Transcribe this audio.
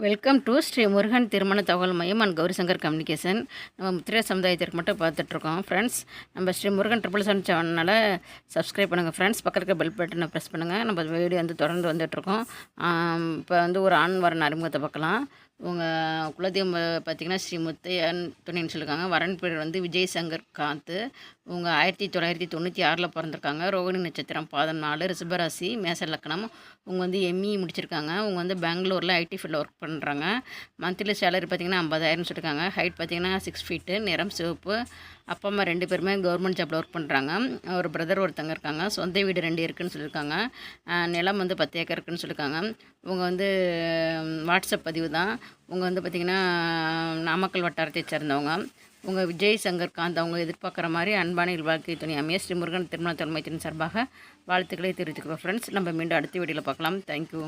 Welcome to Sri Murugan திருமண தகவல் மையம் அண்ட் கௌரி சங்கர் கம்யூனிகேஷன். நம்ம முத்திரை சமுதாயத்திற்கு மட்டும் பார்த்துட்ருக்கோம் ஃப்ரெண்ட்ஸ். நம்ம ஸ்ரீ முருகன் 777 சேனலை சப்ஸ்கிரைப் பண்ணுங்கள் ஃப்ரெண்ட்ஸ். பக்கத்தில் இருக்க பெல் பட்டனை ப்ரெஸ் பண்ணுங்கள். நம்ம வீடியோ தொடர்ந்து வந்துட்டுருக்கோம். இப்போ ஒரு ஆண் வரன் அறிமுகத்தை பார்க்கலாம். உங்கள் குலதெய்வம் பார்த்திங்கன்னா ஸ்ரீ முத்தையன் துணைன்னு சொல்லியிருக்காங்க. வரன் பேர் விஜய் சங்கர் காந்த். இவங்க 1996 பிறந்திருக்காங்க. ரோகிணி நட்சத்திரம் பாதம் 4, ரிஷபராசி, மேச லக்னம். இவங்க எம்இ முடிச்சிருக்காங்க. இவங்க பெங்களூரில் ஐடி ஃபீல்டில் ஒர்க் பண்ணுறாங்க. மந்த்லி சேலரி பார்த்திங்கன்னா 50,000 சொல்லியிருக்காங்க. ஹைட் பார்த்திங்கன்னா 6 ஃபீட்டு, நிறம் சிவப்பு. அப்பா அம்மா 2 பேருமே கவர்மெண்ட் ஜாப்பில் ஒர்க் பண்ணுறாங்க. ஒரு பிரதர் ஒருத்தங்க இருக்காங்க. சொந்த வீடு 2 இருக்குதுன்னு சொல்லியிருக்காங்க. நிலம் 10 ஏக்கர் இருக்குதுன்னு சொல்லியிருக்காங்க. இவங்க வாட்ஸ்அப் பதிவு தான். இவங்க பார்த்திங்கன்னா நாமக்கல் வட்டாரத்தை சேர்ந்தவங்க. உங்கள் விஜய் சங்கர் காந்த் அவங்க எதிர்பார்க்குற மாதிரி அன்பான வாழ்க்கை துணை அமைய ஸ்ரீ முருகன் திருமண தலைமையத்தின் சார்பாக வாழ்த்துக்களை தெரிவித்துக்கிறோம் ஃப்ரெண்ட்ஸ். நம்ம மீண்டும் அடுத்த வீடியோவில் பார்க்கலாம். தேங்க்யூ.